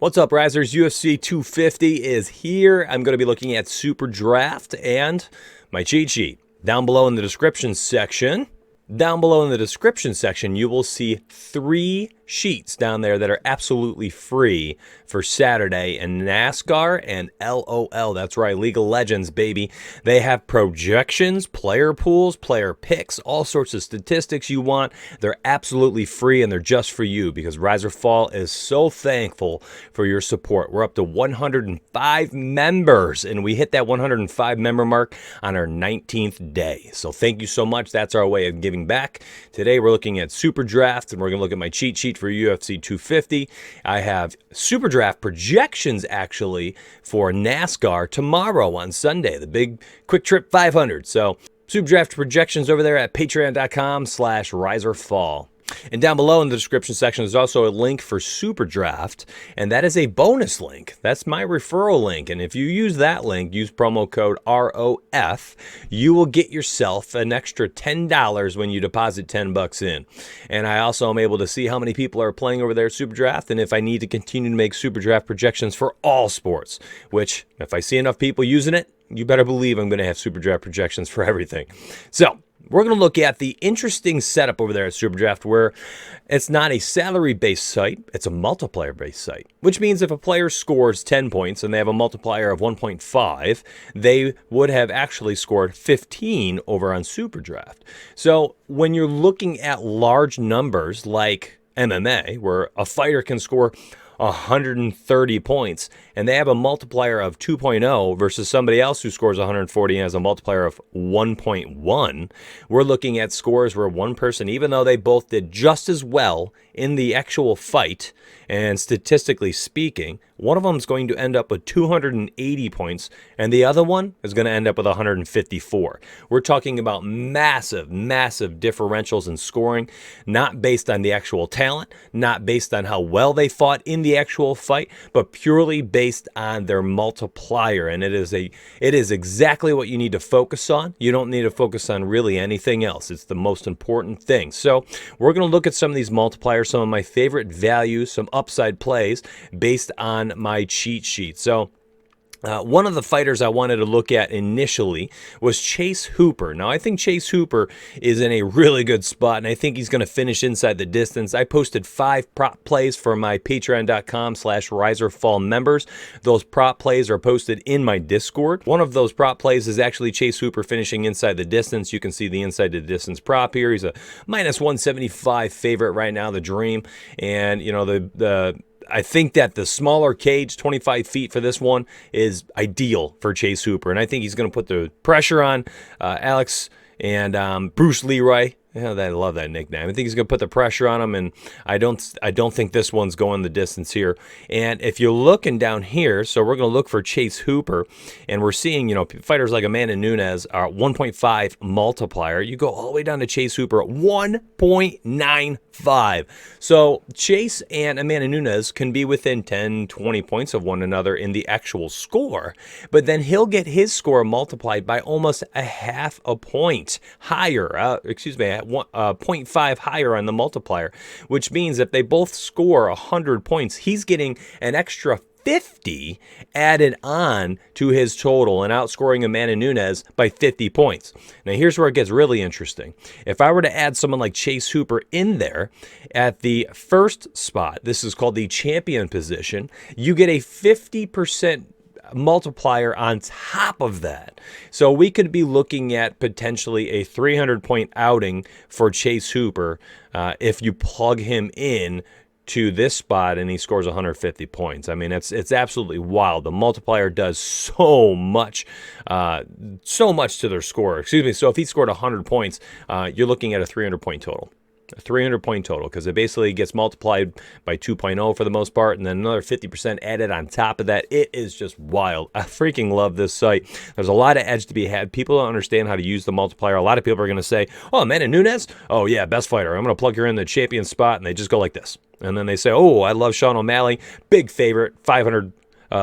What's up, Risers? UFC 250 is here. I'm going to be looking at SuperDraft and my cheat sheet. Down below in the description section, you will see 3 sheets down there that are absolutely free for Saturday in NASCAR and LOL. That's right, League of Legends, baby. They have projections, player pools, player picks, all sorts of statistics you want. They're absolutely free and they're just for you because Rise or Fall is so thankful for your support. We're up to 105 members and we hit that 105 member mark on our 19th day. So thank you so much. That's our way of giving back. Today we're looking at SuperDraft and we're going to look at my cheat sheet for UFC 250. I have SuperDraft projections actually for NASCAR tomorrow on Sunday, the big Quick Trip 500. So SuperDraft projections over there at patreon.com/riserfall. And down below in the description section, there's also a link for SuperDraft, and that is a bonus link. That's my referral link, and if you use that link, use promo code ROF, you will get yourself an extra $10 when you deposit $10 in. And I also am able to see how many people are playing over there at SuperDraft, and if I need to continue to make SuperDraft projections for all sports, which if I see enough people using it, you better believe I'm going to have SuperDraft projections for everything. So we're going to look at the interesting setup over there at SuperDraft where it's not a salary-based site, it's a multiplier-based site, which means if a player scores 10 points and they have a multiplier of 1.5, they would have actually scored 15 over on SuperDraft. So when you're looking at large numbers like MMA, where a fighter can score 130 points and they have a multiplier of 2.0 versus somebody else who scores 140 and has a multiplier of 1.1, we're looking at scores where one person, even though they both did just as well in the actual fight and statistically speaking, one of them is going to end up with 280 points and the other one is going to end up with 154. We're talking about massive differentials in scoring, not based on the actual talent, not based on how well they fought in the actual fight, but purely based on their multiplier. And it is exactly what you need to focus on. You don't need to focus on really anything else. It's the most important thing. So we're going to look at some of these multipliers, some of my favorite values, some upside plays based on my cheat sheet. So one of the fighters I wanted to look at initially was Chase Hooper. Now, I think Chase Hooper is in a really good spot, and I think he's going to finish inside the distance. I posted 5 prop plays for my patreon.com/riserfall members. Those prop plays are posted in my Discord. One of those prop plays is actually Chase Hooper finishing inside the distance. You can see the inside the distance prop here. He's a minus 175 favorite right now, the dream. And, you know, I think that the smaller cage, 25 feet for this one, is ideal for Chase Hooper. And I think he's going to put the pressure on Alex and Bruce Leroy. Yeah, I love that nickname. I think he's going to put the pressure on him, and I don't think this one's going the distance here. And if you're looking down here, so we're going to look for Chase Hooper, and we're seeing, you know, fighters like Amanda Nunes are 1.5 multiplier. You go all the way down to Chase Hooper at 1.95. So Chase and Amanda Nunes can be within 10, 20 points of one another in the actual score, but then he'll get his score multiplied by almost a half a point higher, 0.5 higher on the multiplier, which means if they both score 100 points, he's getting an extra 50 added on to his total and outscoring Amanda Nunes by 50 points. Now, here's where it gets really interesting. If I were to add someone like Chase Hooper in there at the first spot, this is called the champion position, you get a 50% multiplier on top of that. So we could be looking at potentially a 300-point outing for Chase Hooper if you plug him in to this spot and he scores 150 points. I mean, it's absolutely wild. The multiplier does so much to their score. Excuse me. So if he scored 100 points, you're looking at a 300-point total. A 300-point total, because it basically gets multiplied by 2.0 for the most part, and then another 50% added on top of that. It is just wild. I freaking love this site. There's a lot of edge to be had. People don't understand how to use the multiplier. A lot of people are going to say, oh, Amanda Nunes? Oh, yeah, best fighter. I'm going to plug her in the champion spot, and they just go like this. And then they say, oh, I love Sean O'Malley. Big favorite, 500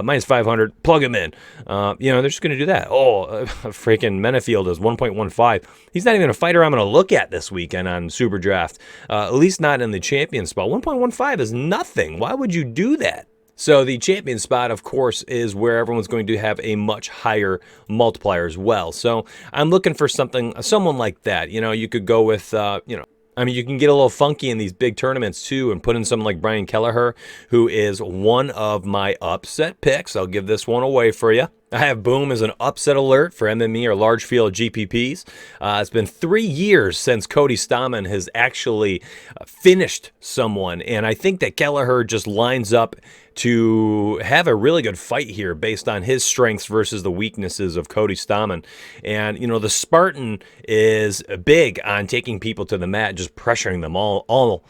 minus 500, plug him in. They're just going to do that. Freaking Menefield is 1.15. He's not even a fighter I'm going to look at this weekend on SuperDraft, at least not in the champion spot. 1.15 is nothing. Why would you do that? So the champion spot, of course, is where everyone's going to have a much higher multiplier as well. So I'm looking for someone like that. You could go with, you can get a little funky in these big tournaments too and put in someone like Brian Kelleher, who is one of my upset picks. I'll give this one away for you. I have Boom as an upset alert for MME or large field GPPs. It's been 3 years since Cody Stamann has actually finished someone, and I think that Kelleher just lines up to have a really good fight here based on his strengths versus the weaknesses of Cody Stamann. And, the Spartan is big on taking people to the mat, just pressuring them all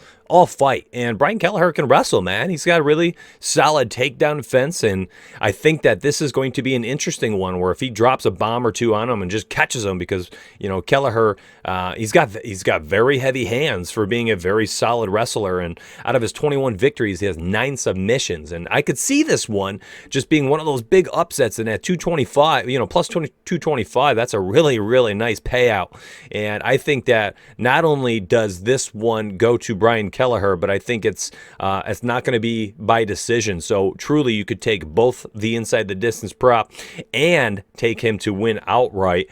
fight. And Brian Kelleher can wrestle, man. He's got a really solid takedown defense, and I think that this is going to be an interesting one where if he drops a bomb or two on him and just catches him, because Kelleher, he's got very heavy hands for being a very solid wrestler, and out of his 21 victories, he has 9 submissions, and I could see this one just being one of those big upsets. And at 225, plus 225, that's a really, really nice payout. And I think that not only does this one go to Brian Kelleher, but I think it's not going to be by decision. So truly, you could take both the inside the distance prop and take him to win outright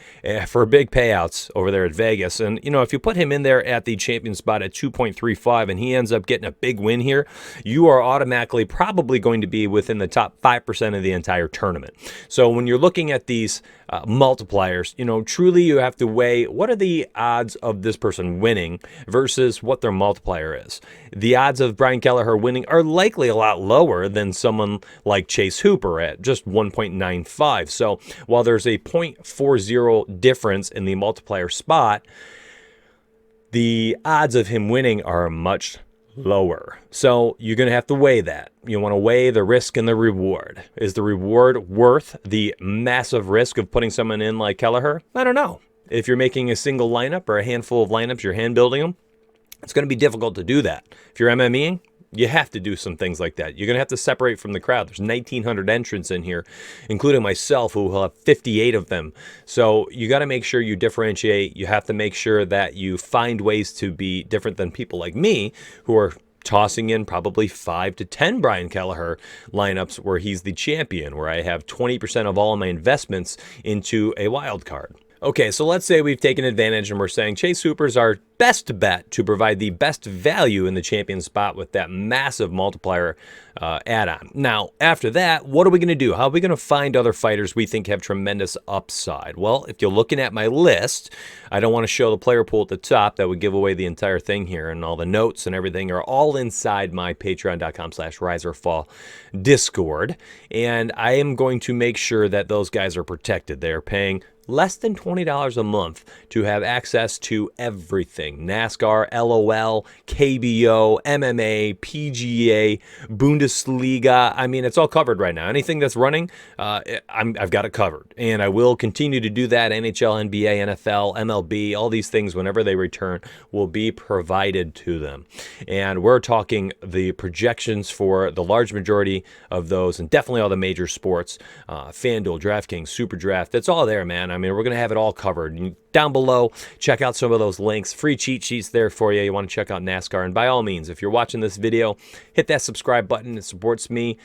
for big payouts over there at Vegas. And if you put him in there at the champion spot at 2.35 and he ends up getting a big win here, you are automatically probably going to be within the top 5% of the entire tournament. So when you're looking at these multipliers, truly you have to weigh what are the odds of this person winning versus what their multiplier is. The odds of Brian Kelleher winning are likely a lot lower than someone like Chase Hooper at just 1.95. So while there's a 0.40 difference in the multiplier spot, the odds of him winning are much lower. So you're going to have to weigh that. You want to weigh the risk and the reward. Is the reward worth the massive risk of putting someone in like Kelleher? I don't know. If you're making a single lineup or a handful of lineups, you're hand building them, it's going to be difficult to do that. If you're MMEing, you have to do some things like that. You're going to have to separate from the crowd. There's 1,900 entrants in here, including myself, who will have 58 of them. So you got to make sure you differentiate. You have to make sure that you find ways to be different than people like me, who are tossing in probably 5 to 10 Brian Kelleher lineups where he's the champion, where I have 20% of all of my investments into a wild card. Okay, so let's say we've taken advantage and we're saying Chase Hooper's our best bet to provide the best value in the champion spot with that massive multiplier add-on. Now, after that, what are we going to do? How are we going to find other fighters we think have tremendous upside? Well, if you're looking at my list, I don't want to show the player pool at the top. That would give away the entire thing here, and all the notes and everything are all inside my patreon.com/riserfall Discord, and I am going to make sure that those guys are protected. They are paying less than $20 a month to have access to everything. NASCAR, LOL, KBO, MMA, PGA, Bundesliga. I mean, it's all covered right now. Anything that's running, I've got it covered. And I will continue to do that. NHL, NBA, NFL, MLB, all these things, whenever they return, will be provided to them. And we're talking the projections for the large majority of those, and definitely all the major sports, FanDuel, DraftKings, SuperDraft. It's all there, man. I mean, we're going to have it all covered. Down below, check out some of those links. Free cheat sheets there for you. You want to check out NASCAR. And by all means, if you're watching this video, hit that subscribe button. It supports me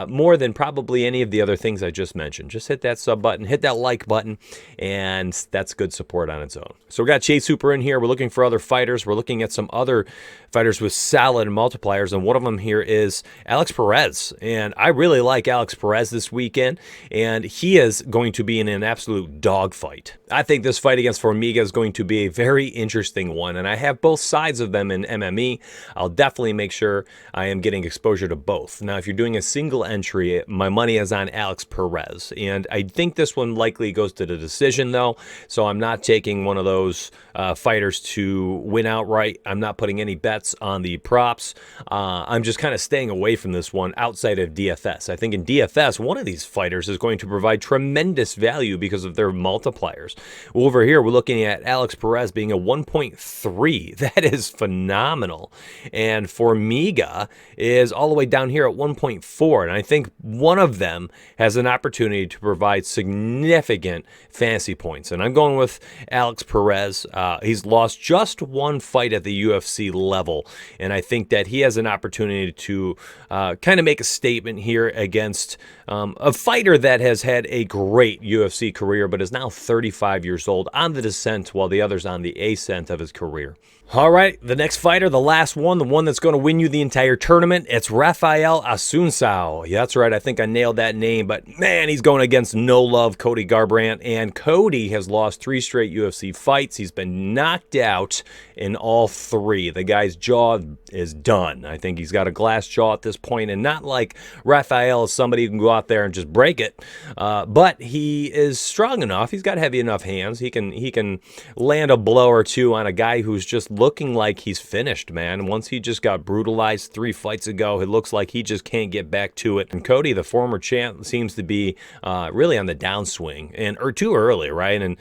more than probably any of the other things I just mentioned. Just hit that sub button, hit that like button, and that's good support on its own. So we got Chase Hooper in here. We're looking for other fighters. We're looking at some other fighters with solid multipliers, and one of them here is Alex Perez. And I really like Alex Perez this weekend, and he is going to be in an absolute dogfight. I think this fight against Formiga is going to be a very interesting one, and I have both sides of them in MME. I'll definitely make sure I am getting exposure to both. Now, if you're doing a single entry, my money is on Alex Perez, and I think this one likely goes to the decision, though, so I'm not taking one of those fighters to win outright. I'm not putting any bets on the props. I'm just kind of staying away from this one outside of DFS. I think in DFS, one of these fighters is going to provide tremendous value because of their multipliers. Over here, we're looking at Alex Perez being a 1.3. That is phenomenal. And Formiga is all the way down here at 1.4. And I think one of them has an opportunity to provide significant fantasy points. And I'm going with Alex Perez. He's lost just one fight at the UFC level. And I think that he has an opportunity to kind of make a statement here against a fighter that has had a great UFC career, but is now 35 years old, on the descent, while the other's on the ascent of his career. All right, the next fighter, the last one, the one that's going to win you the entire tournament, it's Rafael Asuncio. Yeah, that's right, I think I nailed that name, but man, he's going against no love Cody Garbrandt, and Cody has lost 3 straight UFC fights. He's been knocked out in all 3. The guy's jaw is done. I think he's got a glass jaw at this point, and not like Rafael is somebody who can go out there and just break it, but he is strong enough. He's got heavy enough hands. He can land a blow or two on a guy who's just looking like he's finished, man. Once he just got brutalized 3 fights ago, it looks like he just can't get back to it. And Cody, the former champ, seems to be really on the downswing, or too early, right? And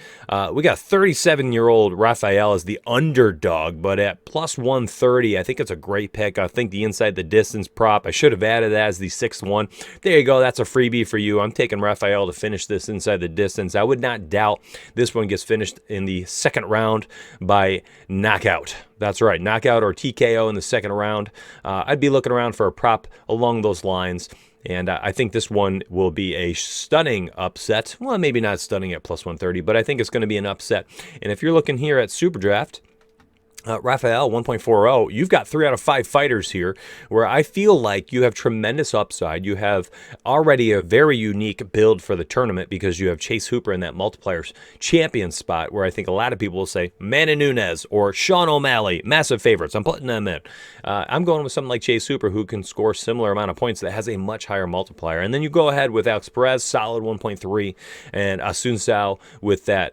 we got 37-year-old Rafael as the underdog, but at plus 130, I think it's a great pick. I think the inside the distance prop, I should have added that as the 6th one. There you go. That's a freebie for you. I'm taking Rafael to finish this inside the distance. I would not doubt this one gets finished in the 2nd round by knockout. That's right, knockout or TKO in the 2nd round. I'd be looking around for a prop along those lines. And I think this one will be a stunning upset. Well, maybe not stunning at plus 130, but I think it's going to be an upset. And if you're looking here at SuperDraft, Rafael 1.40, you've got 3 out of 5 fighters here where I feel like you have tremendous upside. You have already a very unique build for the tournament because you have Chase Hooper in that multipliers champion spot where I think a lot of people will say Manny Nunes or Sean O'Malley, massive favorites. I'm putting them in. I'm going with something like Chase Hooper who can score similar amount of points that has a much higher multiplier. And then you go ahead with Alex Perez, solid 1.3, and Asuncio with that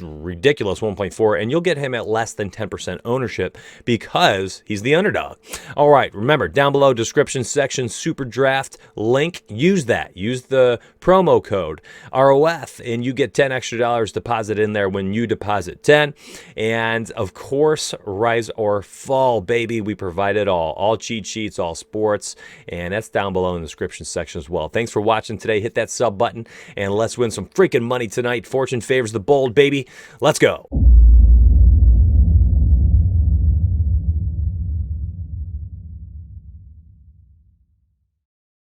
ridiculous 1.4, and you'll get him at less than 10% ownership because he's the underdog. All right, remember, down below, description section, SuperDraft link. Use that. Use the promo code ROF, and you get $10 extra deposit in there when you deposit 10. And, of course, rise or fall, baby. We provide it all cheat sheets, all sports, and that's down below in the description section as well. Thanks for watching today. Hit that sub button, and let's win some freaking money tonight. Fortune favors the bold, baby. Let's go.